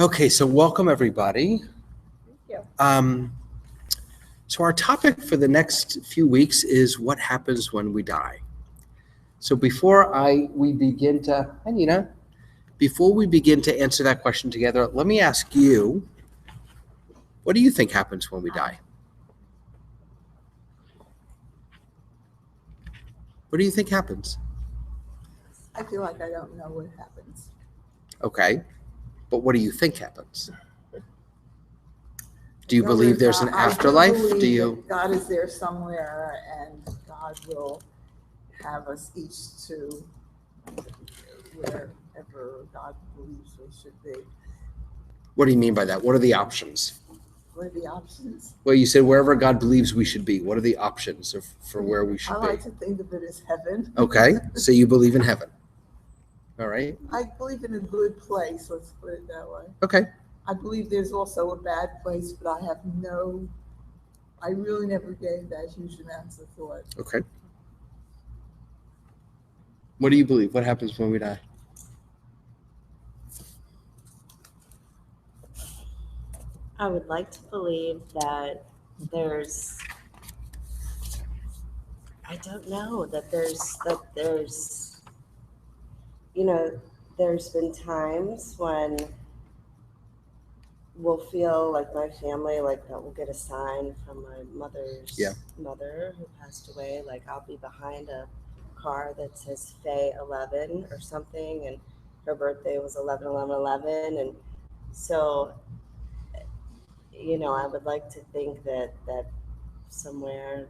Okay, so welcome everybody. Thank you. So our topic for the next few weeks is what happens when we die. So before we begin to, hi Nina, before we begin to answer that question together, let me ask you, what do you think happens when we die? What do you think happens? I feel like I don't know what happens. Okay, but what do you think happens? Do you believe there's an afterlife? I Do you? that God is there somewhere, and God will have us each to wherever God believes we should be. What do you mean by that? What are the options? What are the options? Well, you said wherever God believes we should be. What are the options for where we should I be? like to think of it as heaven. Okay, so you believe in heaven. All right. I believe in a good place, let's put it that way. Okay. I believe there's also a bad place, but I really never gave that huge amounts of thought. Okay. What do you believe? What happens when we die? I would like to believe that there's there's been times when we'll feel like my family, like that we'll get a sign from my mother's mother who passed away. Like I'll be behind a car that says Faye 11 or something, and her birthday was 11/11/11, and so I would like to think that somewhere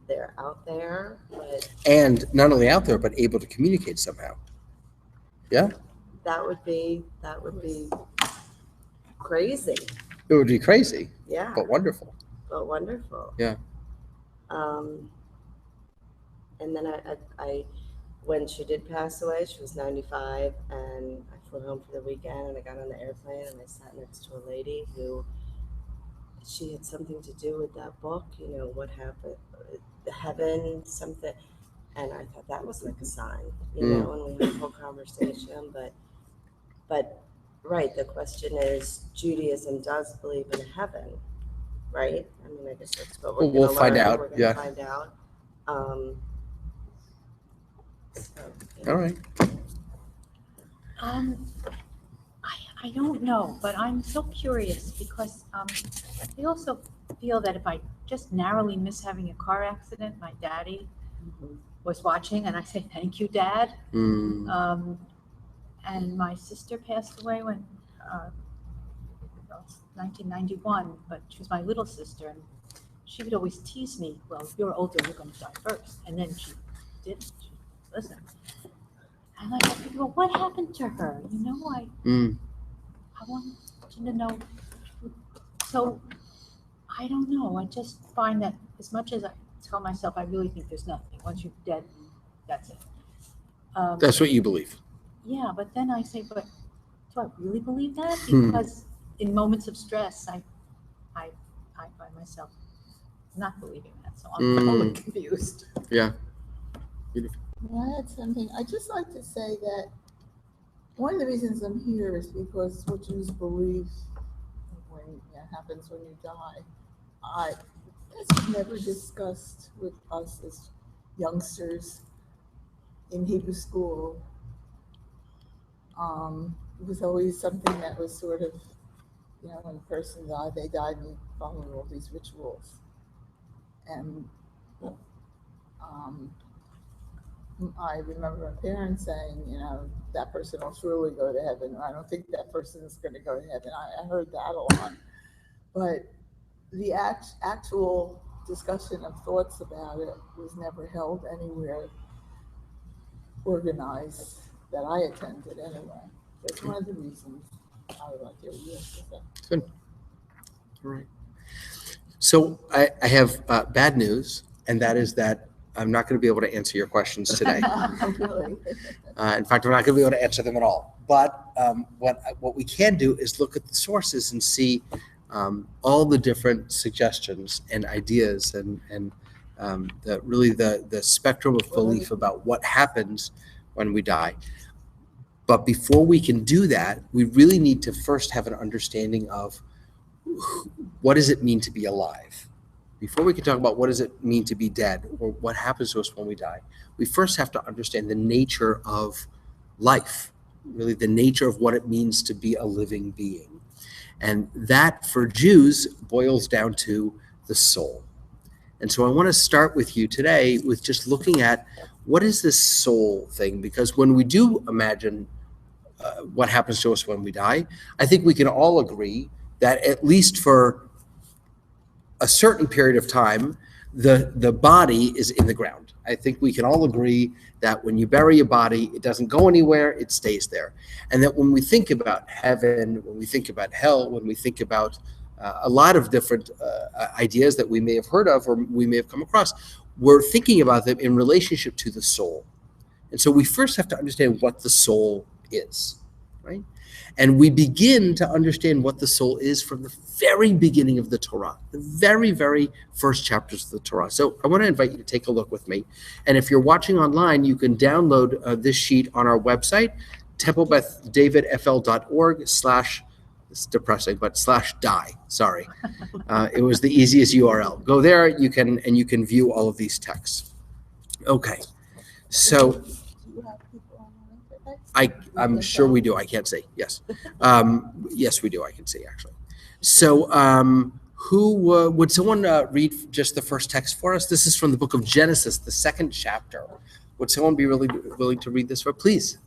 they're out there, but And not only out there, but able to communicate somehow. Yeah. that would be crazy. It would be crazy, Yeah, but wonderful. but wonderful. Yeah. And then I when she did pass away, she was 95, and I flew home for the weekend, and I got on the airplane, and I sat next to a lady who, she had something to do with that book, what happened, heaven, something, and I thought that was like a sign, and we had a whole conversation, but right, the question is, Judaism does believe in heaven, right? I mean, I guess that's what we're We'll gonna find learn. out, We're gonna find out. All right. I don't know, but I'm so curious because I also feel that if I just narrowly miss having a car accident, my daddy was watching, and I say, thank you, Dad. And my sister passed away when 1991, but she was my little sister, and she would always tease me, well, if you're older, you're going to die first. And then she didn't. She listened. And I thought, well, what happened to her? I want you to know. So I don't know. I just find that as much as I tell myself, I really think there's nothing. Once you're dead, that's it. That's what you believe. Yeah, but then I say, but do I really believe that? Because in moments of stress, I find myself not believing that. So I'm totally confused. Yeah. Well, I had something. I just like to say that one of the reasons I'm here is because what Jews believe when happens when you die. That's never discussed with us as youngsters in Hebrew school. It was always something that was sort of, when a person died, they died and following all these rituals. And I remember my parents saying, that person will surely go to heaven, or I don't think that person is going to go to heaven. I heard that a lot. But the actual discussion of thoughts about it was never held anywhere organized that I attended anyway. That's one of the reasons I would like to hear you say that. Good. All right. So I have bad news, and that is that I'm not going to be able to answer your questions today. Really? In fact, I'm not going to be able to answer them at all. But what we can do is look at the sources and see all the different suggestions and ideas and the spectrum of belief about what happens when we die. But before we can do that, we really need to first have an understanding of what does it mean to be alive. Before we can talk about what does it mean to be dead or what happens to us when we die, we first have to understand the nature of life, really the nature of what it means to be a living being. And that, for Jews, boils down to the soul. And so I want to start with you today with just looking at what is this soul thing? Because when we do imagine what happens to us when we die, I think we can all agree that at least for a certain period of time, the body is in the ground. I think we can all agree that when you bury a body, it doesn't go anywhere, it stays there. And that when we think about heaven, when we think about hell, when we think about a lot of different ideas that we may have heard of or we may have come across, we're thinking about them in relationship to the soul. And so we first have to understand what the soul is, right? And we begin to understand what the soul is from the very beginning of the Torah, the very, very first chapters of the Torah. So I want to invite you to take a look with me. And if you're watching online, you can download this sheet on our website, templebethdavidfl.org/ it's depressing, but /die. Sorry. It was the easiest URL. Go there, you can view all of these texts. Okay. So Do you have people on the internet? I'm sure we do. I can't see. Yes. Yes, we do. I can see, actually. So who would someone read just the first text for us? This is from the book of Genesis, the 2nd chapter. Would someone be really willing to read this for? Please.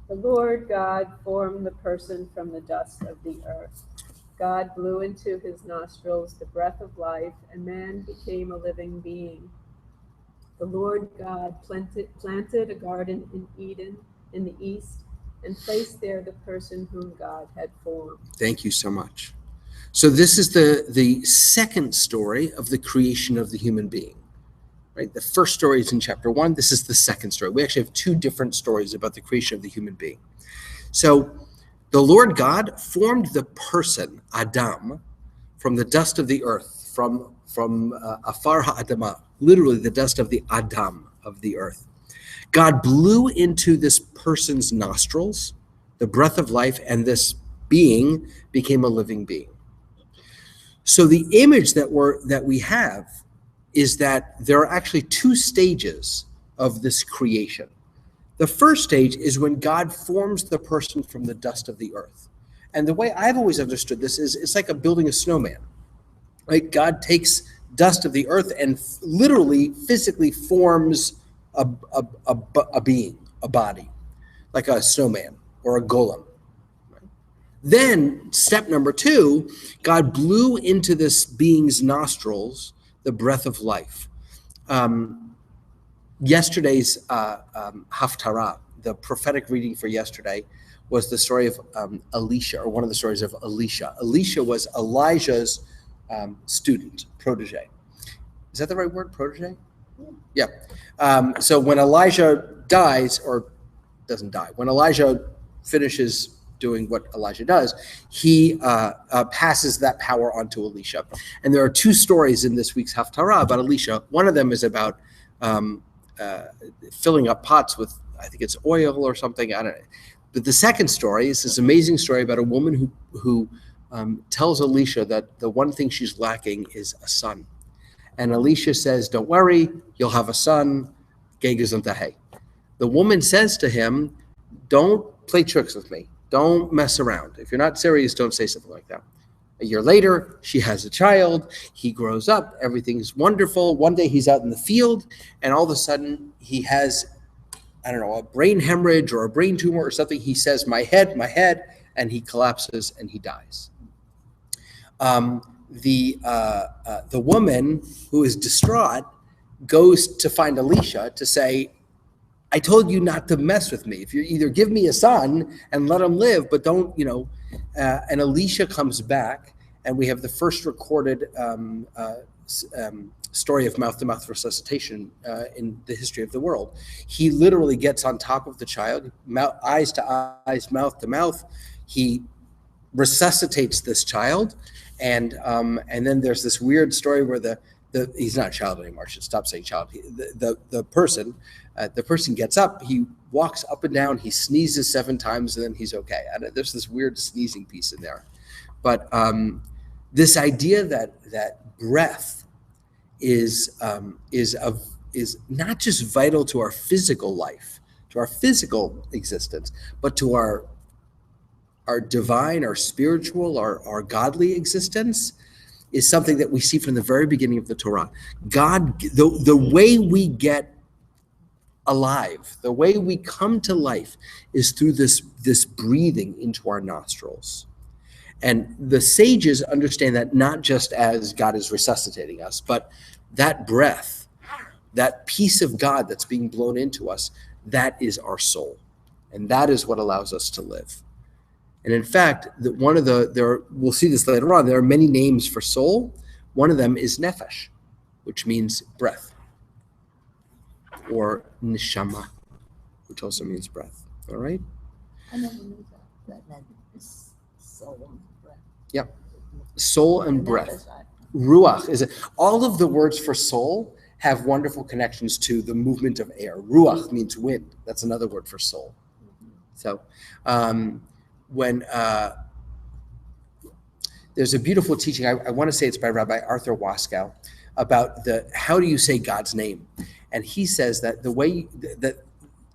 The Lord God formed the person from the dust of the earth. God blew into his nostrils the breath of life, and man became a living being. The Lord God planted a garden in Eden in the east, and placed there the person whom God had formed. Thank you so much. So this is the second story of the creation of the human being. Right? The first story is in chapter 1. This is the second story. We actually have 2 different stories about the creation of the human being. So the Lord God formed the person, Adam, from the dust of the earth, from afar ha'adamah, literally the dust of the Adam, of the earth. God blew into this person's nostrils the breath of life, and this being became a living being. So the image that we have is that there are actually 2 stages of this creation. The first stage is when God forms the person from the dust of the earth. And the way I've always understood this is it's like building a snowman. Right? God takes dust of the earth and literally, physically forms a being, a body, like a snowman or a golem. Then, step number 2, God blew into this being's nostrils the breath of life. Yesterday's Haftarah, the prophetic reading for yesterday, was the story of Elisha, or one of the stories of Elisha. Elisha was Elijah's student, protege. Is that the right word, protege? Yeah. So when Elijah dies, or doesn't die, when Elijah finishes doing what Elijah does, he passes that power on to Elisha. And there are 2 stories in this week's Haftarah about Elisha. One of them is about filling up pots with, I think it's oil or something, I don't know. But the second story is this amazing story about a woman who tells Elisha that the one thing she's lacking is a son. And Elisha says, don't worry, you'll have a son. The woman says to him, don't play tricks with me. Don't mess around. If you're not serious, don't say something like that. A year later, she has a child. He grows up. Everything's wonderful. One day he's out in the field, and all of a sudden he has, I don't know, a brain hemorrhage or a brain tumor or something. He says, my head, and he collapses and he dies. The woman, who is distraught, goes to find Elisha to say, I told you not to mess with me. If you either give me a son and let him live, but don't, and Elisha comes back, and we have the first recorded story of mouth-to-mouth resuscitation in the history of the world. He literally gets on top of the child, eyes to eyes, mouth to mouth. He resuscitates this child, and then there's this weird story where the he's not a child anymore. I should stop saying child. The person gets up, he walks up and down, he sneezes 7 times, and then he's okay. And there's this weird sneezing piece in there. But this idea that breath is not just vital to our physical life, to our physical existence, but to our divine, our spiritual, our godly existence, is something that we see from the very beginning of the Torah. God, the way we get alive, the way we come to life, is through this breathing into our nostrils. And the sages understand that not just as God is resuscitating us, but that breath, that piece of God that's being blown into us, that is our soul. And that is what allows us to live. And in fact, we'll see this later on, there are many names for soul. One of them is nefesh, which means breath, or neshama, which also means breath. All right? I never knew that is soul and breath. Yep. Soul and breath. That is right. Ruach is all of the words for soul have wonderful connections to the movement of air. Ruach means wind. That's another word for soul. So when there's a beautiful teaching, I want to say it's by Rabbi Arthur Waskow, about how do you say God's name? And he says that the way that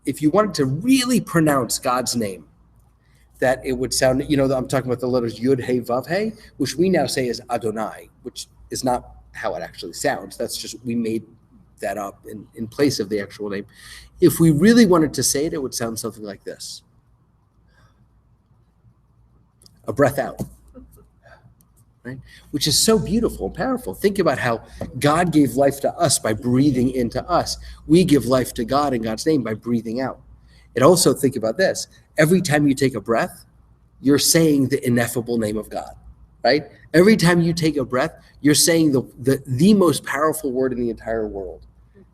if you wanted to really pronounce God's name, that it would sound, I'm talking about the letters Yud, Hey, Vav, Hey, which we now say is Adonai, which is not how it actually sounds. That's just, we made that up in place of the actual name. If we really wanted to say it, it would sound something like this. A breath out, right? Which is so beautiful and powerful. Think about how God gave life to us by breathing into us. We give life to God in God's name by breathing out. And also think about this. Every time you take a breath, you're saying the ineffable name of God, right? Every time you take a breath, you're saying the most powerful word in the entire world.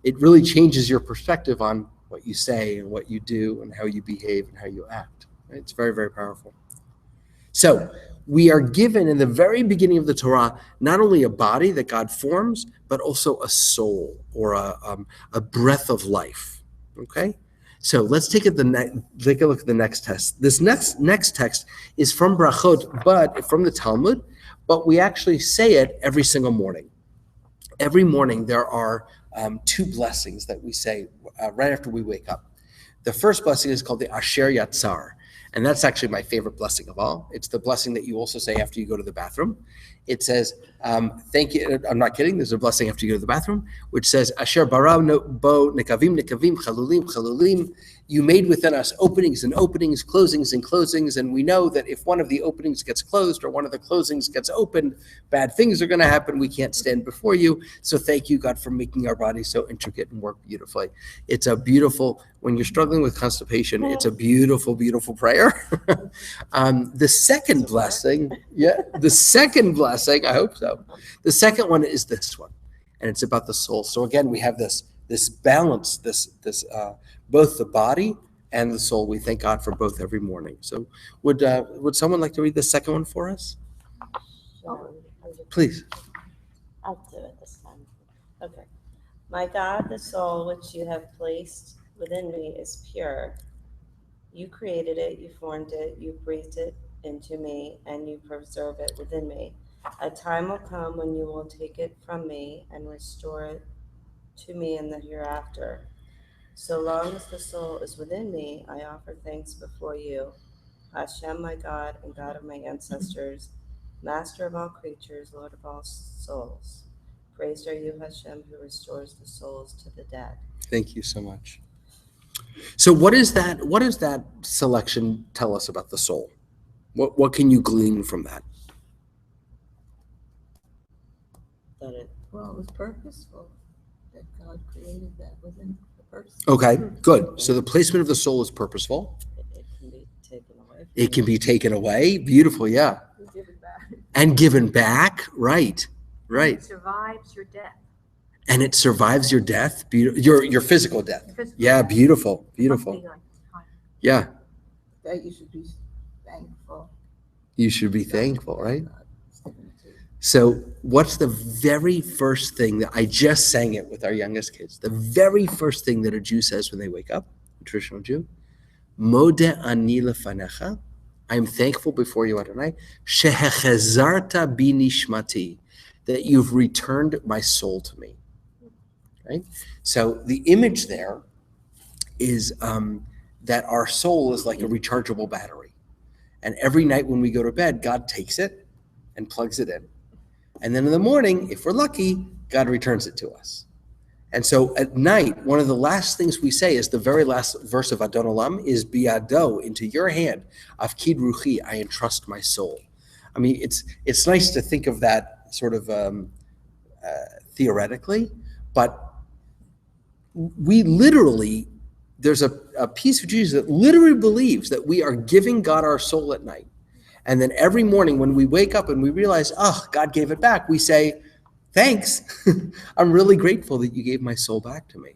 It really changes your perspective on what you say and what you do and how you behave and how you act. Right? It's very, very powerful. So we are given in the very beginning of the Torah, not only a body that God forms, but also a soul, or a breath of life, okay? So let's take a look at the next text. This next text is from Brachot, but from the Talmud, but we actually say it every single morning. Every morning there are 2 blessings that we say right after we wake up. The first blessing is called the Asher Yatzar, and that's actually my favorite blessing of all. It's the blessing that you also say after you go to the bathroom. It says, thank you. I'm not kidding. There's a blessing after you go to the bathroom, which says, Asher bara bo nekavim nekavim chalulim chalulim. You made within us openings and openings, closings and closings, and we know that if one of the openings gets closed or one of the closings gets opened, bad things are going to happen. We can't stand before you. So thank you, God, for making our bodies so intricate and work beautifully. It's a beautiful, when you're struggling with constipation, it's a beautiful, beautiful prayer. The second blessing, I hope so. The second one is this one, and it's about the soul. So again, we have this balance, this both the body and the soul. We thank God for both every morning. So would someone like to read the second one for us? Please. I'll do it this time. Okay. My God, the soul which you have placed within me is pure. You created it, you formed it, you breathed it into me, and you preserve it within me. A time will come when you will take it from me and restore it to me in the hereafter. So long as the soul is within me, I offer thanks before you, Hashem, my God and God of my ancestors, Master of all creatures, Lord of all souls. Praised are you, Hashem, who restores the souls to the dead. Thank you so much. So what does that selection tell us about the soul? What can you glean from that? Well, it was purposeful that God created that within the person. Okay, good. So the placement of the soul is purposeful. It can be taken away. It can be taken away. Beautiful, yeah. And given back. And given back. Right. It survives your death. And it survives your death, your physical death. Yeah, beautiful. Something like time. Yeah, That you should be thankful. you should be thankful, right? So what's the very first thing that I just sang it with our youngest kids? The very first thing that a Jew says when they wake up, a traditional Jew, Modeh ani lefanecha, I am thankful before you, Adonai, shehechezarta bi nishmati, that you've returned my soul to me. Right? So the image there is that our soul is like a rechargeable battery. And every night when we go to bed, God takes it and plugs it in. And then in the morning, if we're lucky, God returns it to us. And so at night, one of the last things we say is the very last verse of Adon Olam is Biado, into your hand, Afkid Ruchi, I entrust my soul. I mean, it's nice to think of that sort of theoretically, but we literally, there's a piece of Jesus that literally believes that we are giving God our soul at night. And then every morning when we wake up and we realize, oh, God gave it back, we say, thanks. I'm really grateful that you gave my soul back to me.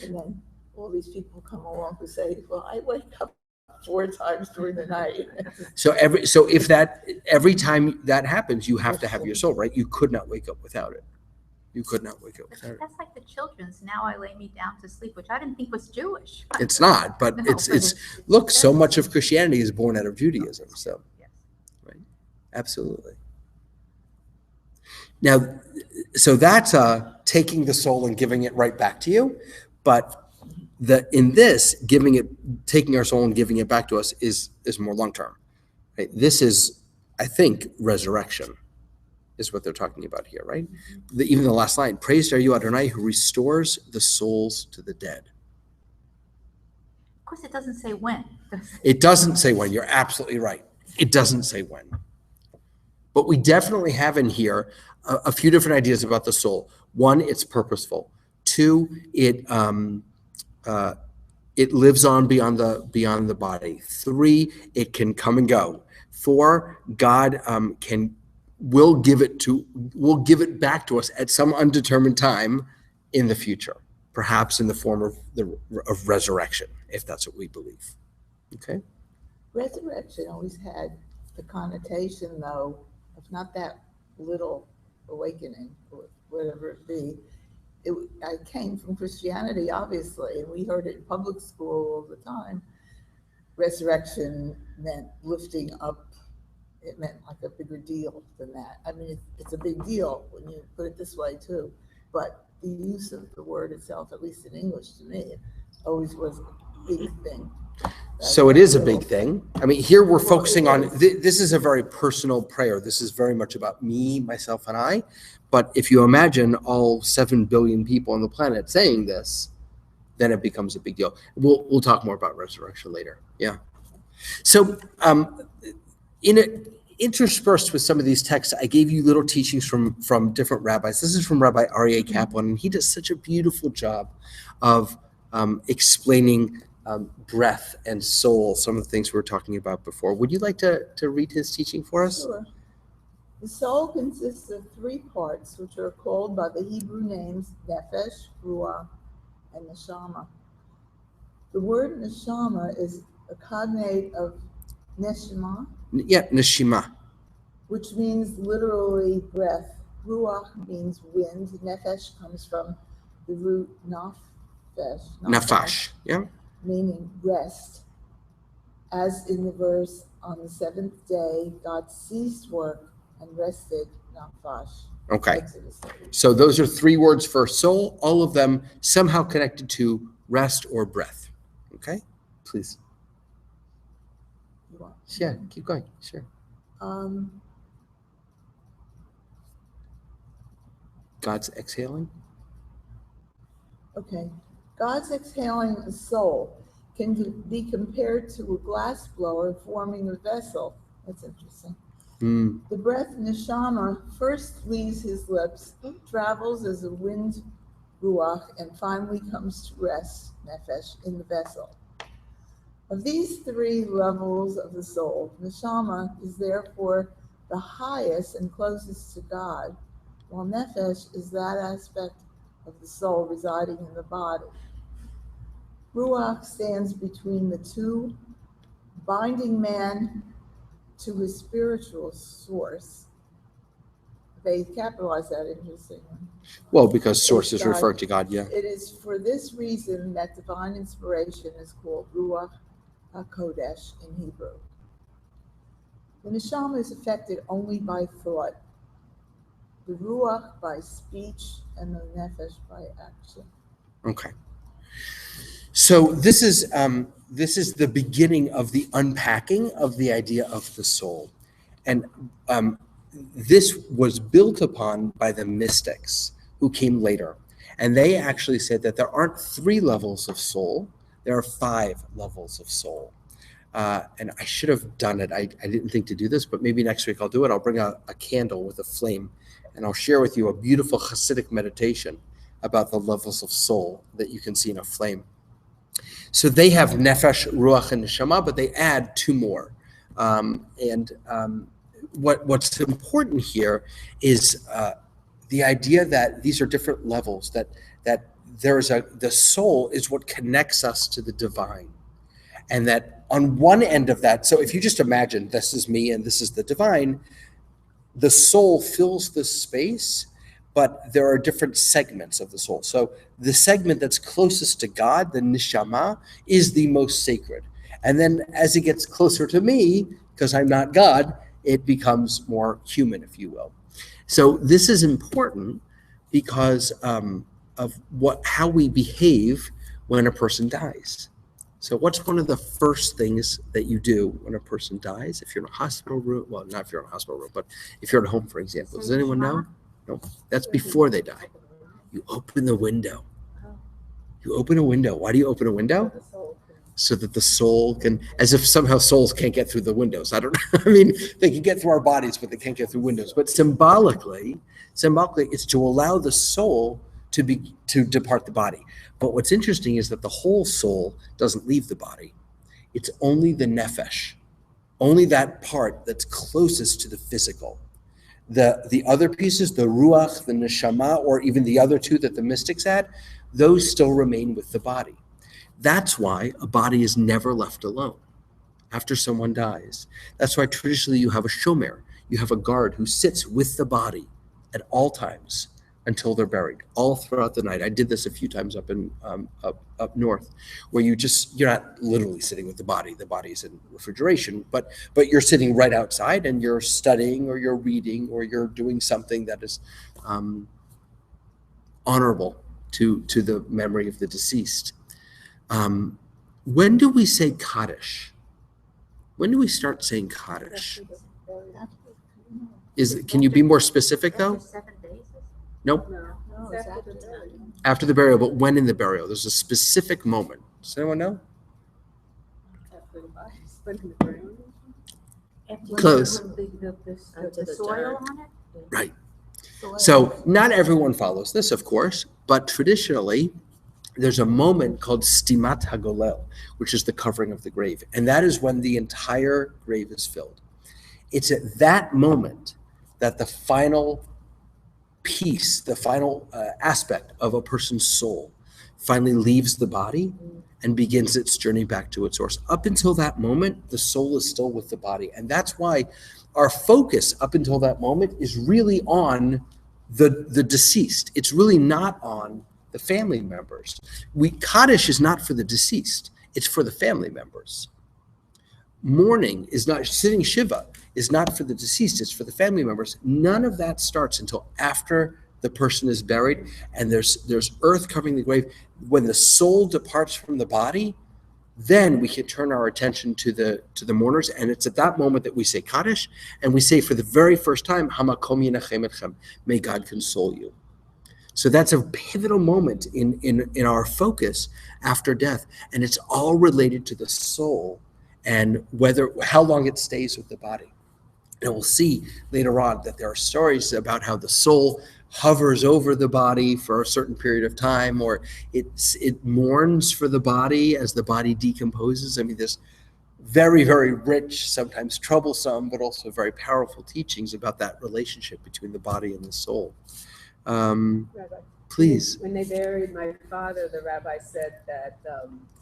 And then all these people come along who say, well, I wake up 4 times during the night. So every time that happens, you have to have your soul, right? You could not wake up without it. You could not wake up without it. That's like the children's "Now I lay me down to sleep," which I didn't think was Jewish. It's not, but No, it's look, so much of Christianity is born out of Judaism. So, yes. right, absolutely. Now, so that's taking the soul and giving it right back to you, but taking our soul and giving it back to us is more long term. Right? This is, I think, resurrection is what they're talking about here, right? Even the last line, praised are you, Adonai, who restores the souls to the dead. Of course, it doesn't say when. It doesn't say when. You're absolutely right. It doesn't say when. But we definitely have in here a few different ideas about the soul. One, it's purposeful. Two, it lives on beyond the body. Three, it can come and go. Four, God will give it back to us at some undetermined time in the future, perhaps in the form of resurrection, if that's what we believe. Okay. Resurrection always had the connotation, though, of not that little awakening, or whatever it be. I came from Christianity, obviously, and we heard it in public school all the time. Resurrection meant lifting up. It meant like a bigger deal than that. I mean, it's a big deal when you put it this way, too. But the use of the word itself, at least in English to me, always was a big thing. So it is a big thing. I mean, here we're focusing on, this is a very personal prayer. This is very much about me, myself, and I. But if you imagine all 7 billion people on the planet saying this, then it becomes a big deal. We'll talk more about resurrection later. Yeah. So interspersed with some of these texts, I gave you little teachings from different rabbis. This is from Rabbi Aryeh Kaplan, and he does such a beautiful job of explaining breath and soul, some of the things we were talking about before. Would you like to read his teaching for us? Sure. The soul consists of 3 parts, which are called by the Hebrew names Nefesh, Ruach, and Neshama. The word Neshama is a cognate of Neshama. Yeah, Neshima. Which means literally breath. Ruach means wind. Nefesh comes from the root Nafash, yeah. Meaning rest. As in the verse, on the 7th day, God ceased work and rested, Nafash. Okay. So those are 3 words for soul, all of them somehow connected to rest or breath. Okay? Please. Yeah, keep going. Sure. God's exhaling? Okay. God's exhaling a soul can be compared to a glass blower forming a vessel. That's interesting. The breath Neshama first leaves his lips, travels as a wind, Ruach, and finally comes to rest, Nefesh, in the vessel. Of these 3 levels of the soul, Neshama is therefore the highest and closest to God, while Nefesh is that aspect of the soul residing in the body. Ruach stands between the 2, binding man to his spiritual source, They capitalize that interestingly. Well, because source is God. referring to God, yeah. It is for this reason that divine inspiration is called Ruach HaKodesh in Hebrew. The neshama is affected only by thought, the Ruach by speech, and the Nefesh by action. Okay. So this is the beginning of the unpacking of the idea of the soul. And this was built upon by the mystics who came later. And they actually said that there aren't 3 levels of soul, there are 5 levels of soul. And I should have done it. I didn't think to do this, but maybe next week I'll do it. I'll bring a candle with a flame, and I'll share with you a beautiful Hasidic meditation about the levels of soul that you can see in a flame. So they have nefesh, ruach, and neshama, but they add 2 more. What's important here is the idea that these are different levels, that the soul is what connects us to the divine. And that on one end of that, so if you just imagine this is me and this is the divine, the soul fills the space, but there are different segments of the soul. So the segment that's closest to God, the neshama, is the most sacred. And then as it gets closer to me, because I'm not God, it becomes more human, if you will. So this is important because of how we behave when a person dies. So what's one of the first things that you do when a person dies? If you're in a hospital room, well, not if you're in a hospital room, but if you're at home, for example. Does anyone know? No, that's before they die. You open the window. You open a window. Why do you open a window? So that the soul can, as if somehow souls can't get through the windows. I don't know. I mean, they can get through our bodies, but they can't get through windows. But symbolically, it's to allow the soul to depart the body. But what's interesting is that the whole soul doesn't leave the body. It's only the nefesh, only that part that's closest to the physical. The other pieces, the ruach, the neshama, or even the other 2 that the mystics had, those still remain with the body. That's why a body is never left alone after someone dies. That's why traditionally you have a shomer, you have a guard who sits with the body at all times until they're buried, all throughout the night. I did this a few times up in up north, where you're not literally sitting with the body. The body's in refrigeration, but you're sitting right outside and you're studying or you're reading or you're doing something that is honorable to the memory of the deceased. When do we say Kaddish? When do we start saying Kaddish? Can you be more specific though? Nope. No, it's after the burial. After the burial, but when in the burial? There's a specific moment. Does anyone know? After the body's put in the ground. Close. The soil on it? Right. So not everyone follows this, of course, but traditionally, there's a moment called Stimat HaGolel, which is the covering of the grave. And that is when the entire grave is filled. It's at that moment that the final piece, the final aspect of a person's soul finally leaves the body and begins its journey back to its source. Up until that moment, the soul is still with the body. And that's why our focus up until that moment is really on the deceased. It's really not on the family members. Kaddish is not for the deceased. It's for the family members. Mourning is not, sitting Shiva is not for the deceased, it's for the family members. None of that starts until after the person is buried and there's earth covering the grave. When the soul departs from the body, then we can turn our attention to the mourners, and it's at that moment that we say Kaddish, and we say for the very first time, Hamakom Yinachem Etchem, may God console you. So that's a pivotal moment in our focus after death, and it's all related to the soul and how long it stays with the body. And we'll see later on that there are stories about how the soul hovers over the body for a certain period of time, or it mourns for the body as the body decomposes. I mean, there's very, very rich, sometimes troublesome, but also very powerful teachings about that relationship between the body and the soul. Rabbi, Please. When they buried my father, the rabbi said that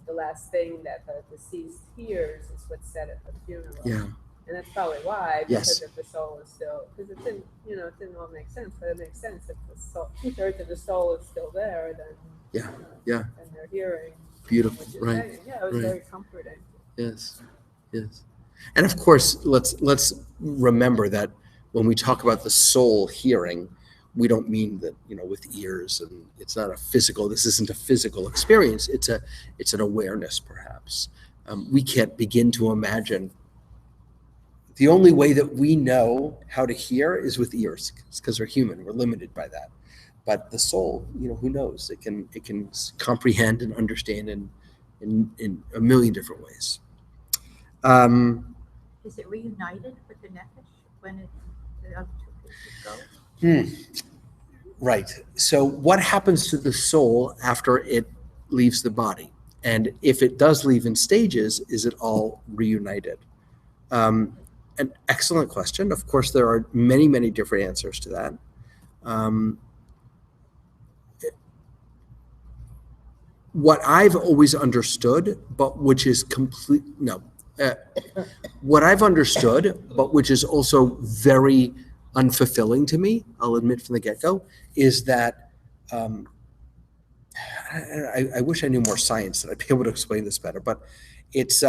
the last thing that the deceased hears is what's said at the funeral. Yeah. And that's probably why, Yes. because if the soul is still, because it didn't, it didn't all make sense, but it makes sense if the soul, 2/3 of the soul is still there, then Yeah. and they're hearing Beautiful. what you're Right. saying. Yeah, it was Right. very comforting. Yes. And of course, let's remember that when we talk about the soul hearing, we don't mean that, with ears, and it's not this isn't a physical experience. It's an awareness, perhaps. We can't begin to imagine. The only way that we know how to hear is with ears. It's because we're human. We're limited by that. But the soul, who knows? It can comprehend and understand in a million different ways. Is it reunited with the nefesh when the other two pieces go? Right. So what happens to the soul after it leaves the body? And if it does leave in stages, is it all reunited? An excellent question. Of course, there are many, many different answers to that. What I've always understood, but which is what I've understood, but which is also very unfulfilling to me, I'll admit from the get-go, is that I wish I knew more science that I'd be able to explain this better, but it's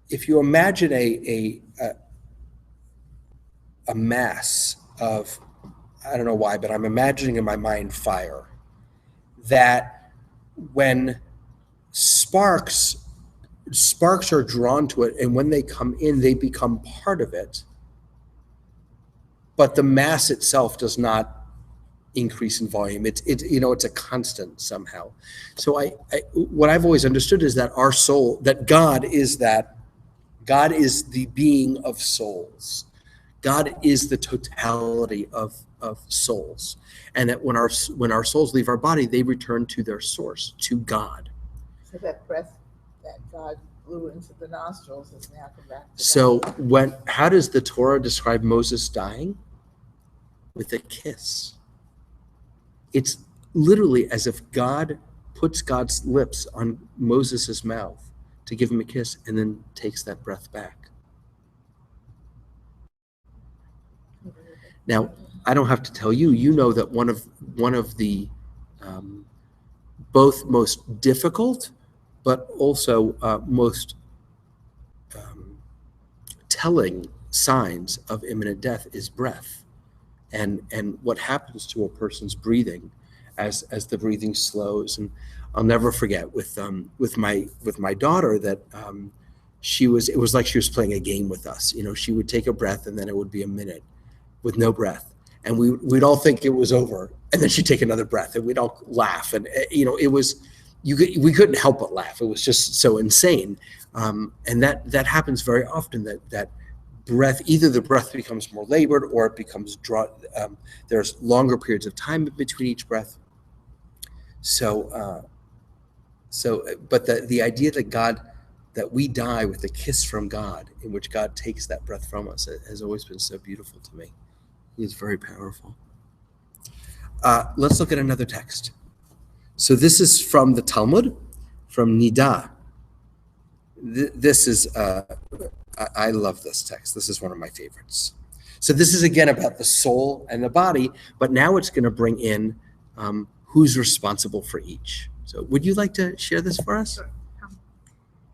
if you imagine a mass of, I don't know why, but I'm imagining in my mind fire, that when sparks are drawn to it, and when they come in, they become part of it, but the mass itself does not increase in volume. It's a constant somehow. So what I've always understood is that our soul, that God is the being of souls. God is the totality of souls, and that when our souls leave our body, they return to their source, to God. So that breath that God blew into the nostrils is now come back to So God. how does the Torah describe Moses dying? With a kiss. It's literally as if God puts God's lips on Moses's mouth to give him a kiss, and then takes that breath back. Now, I don't have to tell you, that one of the both most difficult, but also most telling signs of imminent death is breath, and what happens to a person's breathing as the breathing slows. And I'll never forget with my daughter that it was like she was playing a game with us. She would take a breath, and then it would be a minute with no breath, and we'd all think it was over, and then she'd take another breath, and we'd all laugh, and it was we couldn't help but laugh. It was just so insane, and that happens very often. That breath, either the breath becomes more labored, or it becomes drawn. There's longer periods of time between each breath. But the idea that we die with a kiss from God, in which God takes that breath from us, has always been so beautiful to me. It's very powerful. Let's look at another text. So this is from the Talmud, from Nida. This is, I love this text. This is one of my favorites. So this is again about the soul and the body, but now it's going to bring in who's responsible for each. So would you like to share this for us? Sure.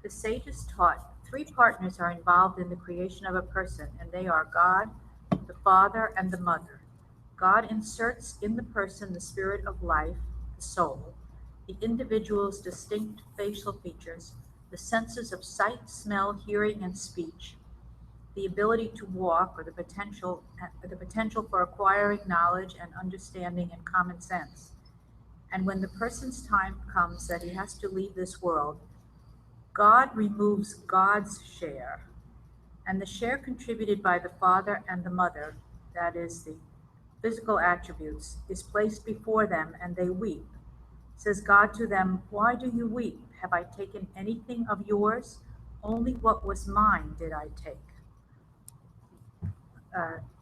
The sages taught 3 partners are involved in the creation of a person, and they are God, the Father, and the Mother. God inserts in the person the spirit of life, the soul, the individual's distinct facial features, the senses of sight, smell, hearing, and speech, the ability to walk, or the potential for acquiring knowledge and understanding and common sense. And when the person's time comes that he has to leave this world, God removes God's share, and the share contributed by the Father and the Mother, that is, the physical attributes, is placed before them, and they weep. Says God to them, "Why do you weep? Have I taken anything of yours? Only what was mine did I take."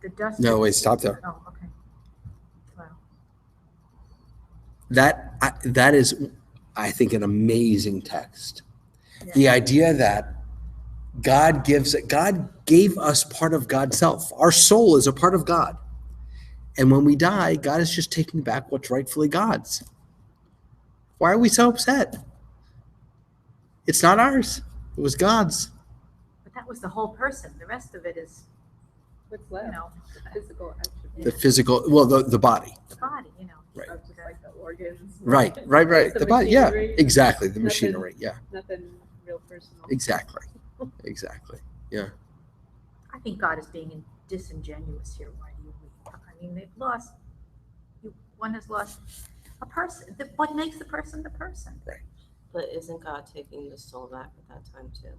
The dust. No, wait, stop there. Oh, okay. Wow. That is, I think, an amazing text. The idea that God gave us part of God's self. Our soul is a part of God. And when we die, God is just taking back what's rightfully God's. Why are we so upset? It's not ours. It was God's. But that was the whole person. The rest of it is, What's left? you know, Physical attributes. The physical, well, the body. the body, you know. Right. Not just like the organs. Right. The The body, yeah, machinery. exactly. The Nothing. machinery, yeah, Nothing real personal. exactly. Exactly. Yeah. I think God is being disingenuous here. Why do you weep? I mean, they've lost, one has lost a person. What makes the person the person? But isn't God taking the soul back at that time too?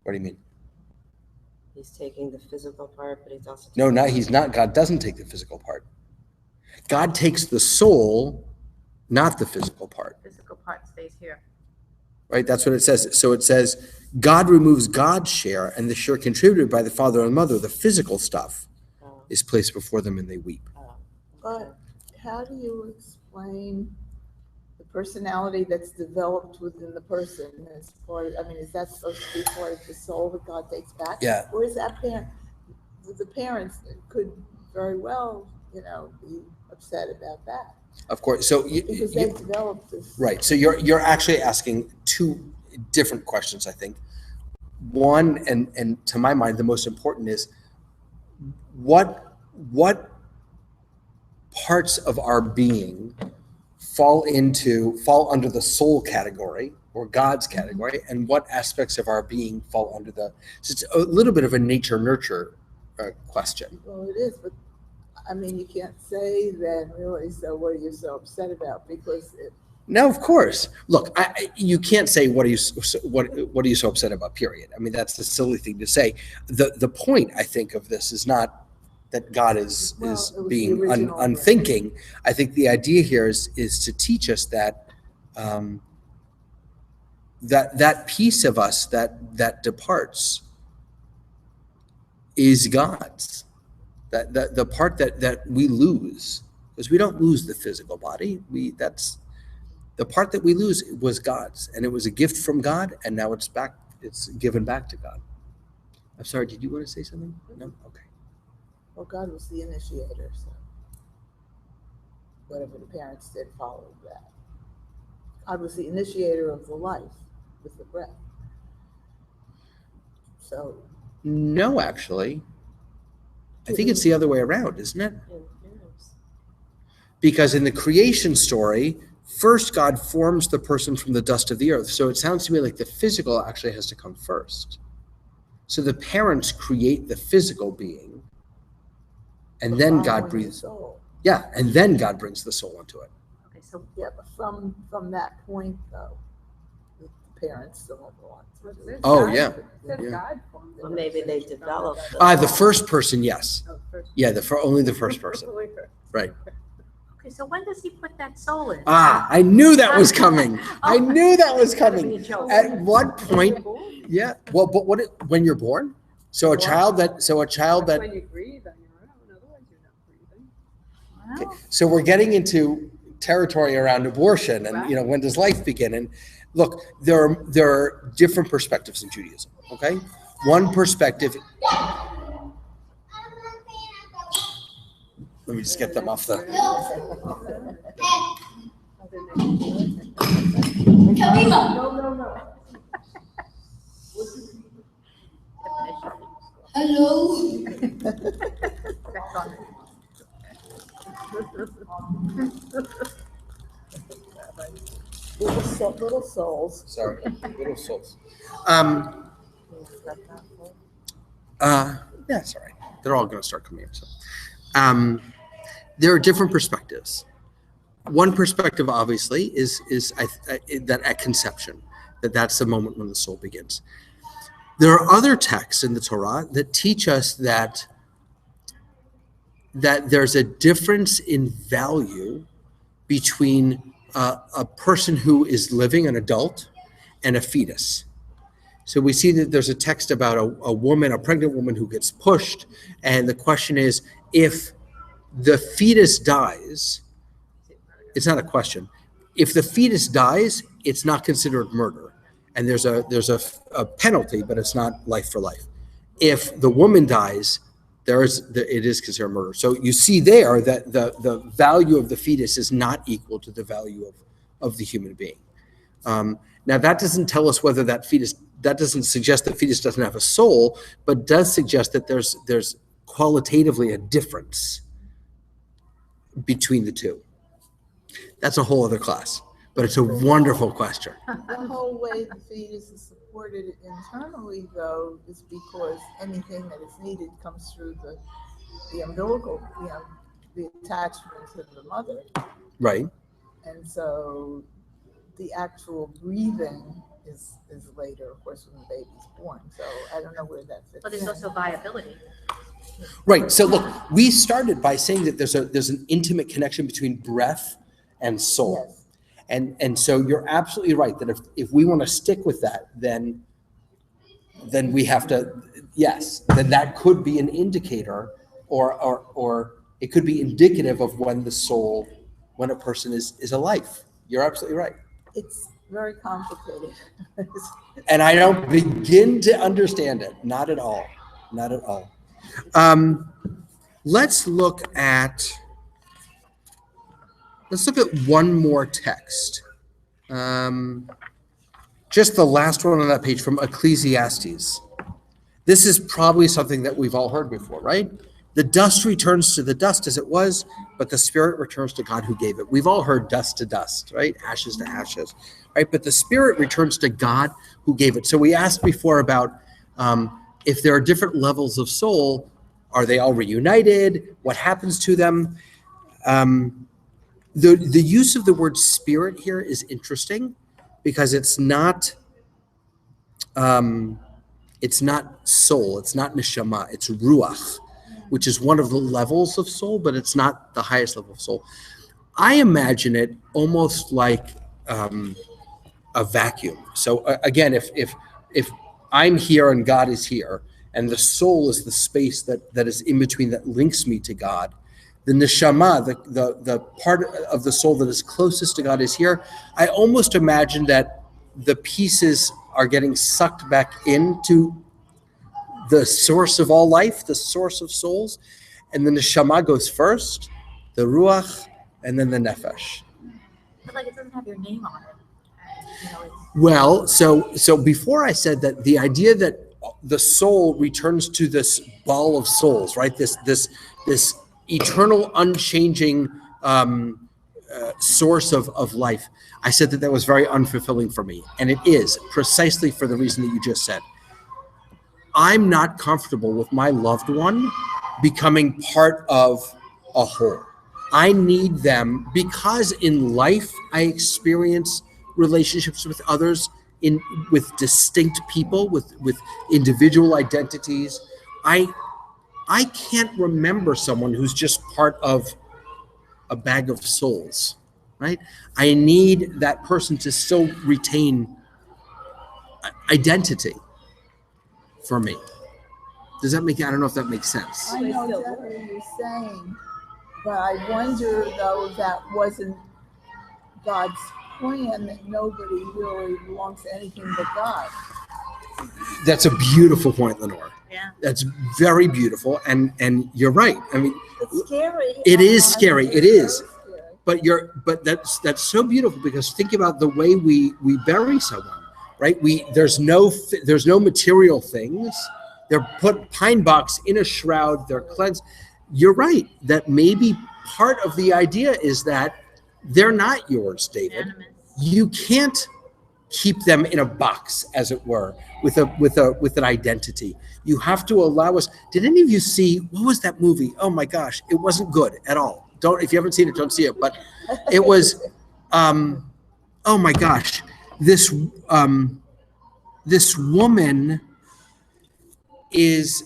What do you mean? He's taking the physical part, but he's also No, he's not. God doesn't take the physical part. God takes the soul, not the physical part. Physical part stays here. Right? That's what it says. So it says, God removes God's share, and the share contributed by the father and mother, the physical stuff, Oh, is placed before them and they weep. oh, But how do you explain the personality that's developed within the person as part, I mean, is that supposed to be part of the soul that God takes back? Yeah. Or is that the parents could very well, be upset about that? Of course. So Because they've developed this. right. So you're actually asking two different questions, I think. One, and to my mind, the most important is what parts of our being fall under the soul category or God's category, and what aspects of our being fall under so it's a little bit of a nature nurture question. Well, it is, but I mean, you can't say then really, so what are you so upset about? Because No, of course. Look, you can't say what are you so upset about? Period. I mean, that's the silly thing to say. The point, I think, of this is not that God is Well, it was the being original, yeah. unthinking. I think the idea here is to teach us that that piece of us that departs is God's. That the part that we lose, because we don't lose the physical body. That's the part that we lose was God's, and it was a gift from God, and now it's back. It's given back to God. I'm sorry. Did you want to say something? No. Okay. well, God was the initiator, so whatever the parents did followed that. God was the initiator of the life with the breath. So No, actually, I think it's the other way around, isn't it? yes. Because in the creation story, first God forms the person from the dust of the earth. So it sounds to me like the physical actually has to come first. So the parents create the physical being, and then God following the breathes. soul. Yeah, and then God brings the soul into it. Okay, so Yeah, but from that point though, the parents still have the ones. Oh, yeah. It says Yeah. God formed the Well, maybe they person from developed the the- The first person, yes. Oh, first. Yeah, only the first person. Only first. Right. okay, so when does he put that soul in? I knew that was coming. I knew that was Gotta be coming. a joke. At what point? Yeah. Well, but when you're born? So a child that. That's when you breathe on your own, otherwise you're not breathing. Well, So we're getting into territory around abortion and when does life begin? And look, there are different perspectives in Judaism. Okay, one perspective. Let me just get them off the. Hello. that's on it. Little souls. Sorry, little souls. Yeah, sorry. They're all going to start coming up. So, there are different perspectives. One perspective, obviously, is that at conception, that's the moment when the soul begins. There are other texts in the Torah that teach us that there's a difference in value between a person who is living, an adult, and a fetus. So we see that there's a text about a pregnant woman who gets pushed, and the question is, if the fetus dies, it's not a question. If the fetus dies, it's not considered murder. and there's a penalty, but it's not life for life. If the woman dies, it is considered murder. So you see there that the value of the fetus is not equal to the value of the human being. Now that doesn't tell us whether that doesn't suggest that fetus doesn't have a soul, but does suggest that there's qualitatively a difference between the two. That's a whole other class, but it's a wonderful question. The whole way the fetus is supported internally, though, is because anything that is needed comes through the umbilical, the attachment to the mother. Right. And so the actual breathing is later, of course, when the baby's born. So I don't know where that fits. But there's also viability. Right. So look, we started by saying that there's an intimate connection between breath and soul. Yes. And so you're absolutely right that if we want to stick with that, then we have to, yes, then that could be an indicator or it could be indicative of when a person is alive. You're absolutely right. It's very complicated. And I don't begin to understand it. Not at all. Not at all. Let's look at one more text. Just the last one on that page from Ecclesiastes. This is probably something that we've all heard before, right? The dust returns to the dust as it was, but the spirit returns to God who gave it. We've all heard dust to dust, right? Ashes to ashes, right? But the spirit returns to God who gave it. So we asked before about if there are different levels of soul, are they all reunited? What happens to them? The use of the word spirit here is interesting because it's not soul, it's not neshama, it's ruach, which is one of the levels of soul, but it's not the highest level of soul. I imagine it almost like a vacuum. So again, if I'm here and God is here, and the soul is the space that is in between that links me to God, the neshama, the part of the soul that is closest to God is here. I almost imagine that the pieces are getting sucked back into the source of all life, the source of souls, and the neshama goes first, the ruach, and then the nefesh. But like it doesn't have your name on it. And, Well, so before I said that the idea that the soul returns to this ball of souls, right? This eternal, unchanging source of life. I said that was very unfulfilling for me, and it is precisely for the reason that you just said. I'm not comfortable with my loved one becoming part of a whole. I need them because in life I experience relationships with others with distinct people, with individual identities. I can't remember someone who's just part of a bag of souls, right? I need that person to still retain identity for me. Does that I don't know if that makes sense. I know exactly what you're saying, but I wonder though if that wasn't God's plan, that nobody really belongs to anything but God. That's a beautiful point, Lenore. Yeah. That's very beautiful, and you're right. I mean, It's scary. it is scary. It is. Very scary. But that's so beautiful because think about the way we bury someone, right? There's no material things. They're put pine box in a shroud. They're cleansed. You're right that maybe part of the idea is that they're not yours, David. Animus. You can't keep them in a box, as it were, with an identity. You have to allow us. Did any of you see what was that movie? Oh my gosh, it wasn't good at all. If you haven't seen it, don't see it. But it was, oh my gosh, this woman is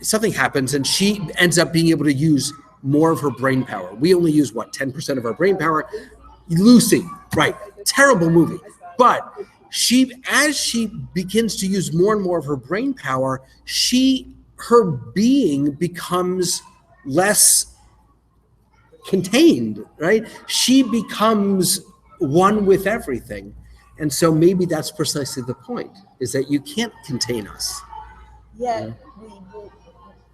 something happens and she ends up being able to use more of her brain power. We only use 10% of our brain power. Lucy, right? Terrible movie, but as she begins to use more and more of her brain power, her being becomes less contained, right? She becomes one with everything. And so maybe that's precisely the point, is that you can't contain us. Yet,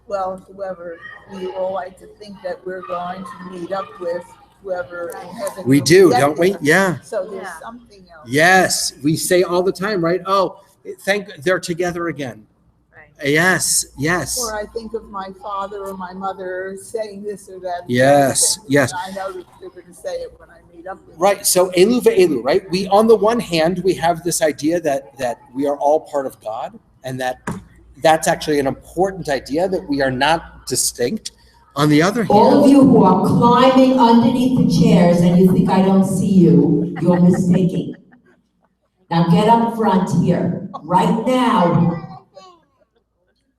whoever, we all like to think that we're going to meet up with whoever in heaven. We when do, get don't we? there. Yeah. So there's Yeah. something else. Yes. We say all the time, right? Oh, they're together again. Right. Yes. Yes. Or I think of my father or my mother saying this or that. Yes, yes. And I know that they're going to say it when I meet up with them. Right. So elu ve'elu, right? We, on the one hand, we have this idea that we are all part of God, and that's actually an important idea, that we are not distinct. On the other hand, All of you who are climbing underneath the chairs and you think I don't see you, you're mistaken. Now get up front here, right now.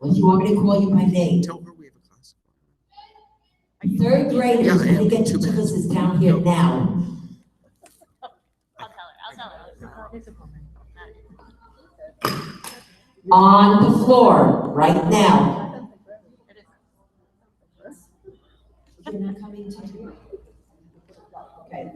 Unless you want me to call you by name. tell her we have a class. Third graders, Yeah, I when am. they get to 2 minutes. Jesus is down here now. On the floor, right now. You're not coming to do it. Okay.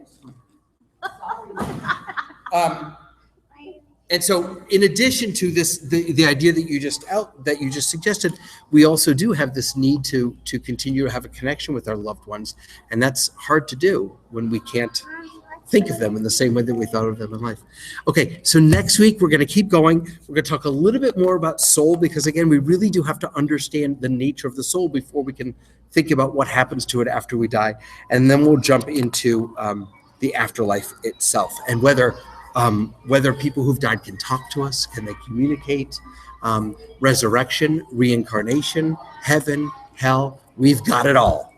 And so, in addition to this, the idea that you just suggested, we also do have this need to continue to have a connection with our loved ones, and that's hard to do when we can't think of them in the same way that we thought of them in life. Okay, so next week we're going to keep going. We're going to talk a little bit more about soul, because again, we really do have to understand the nature of the soul before we can think about what happens to it after we die, and then we'll jump into the afterlife itself, and whether people who've died can talk to us, can they communicate, resurrection, reincarnation, heaven, hell. We've got it all.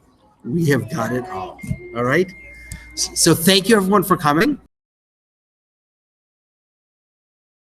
We have got it all. All right. So thank you everyone for coming.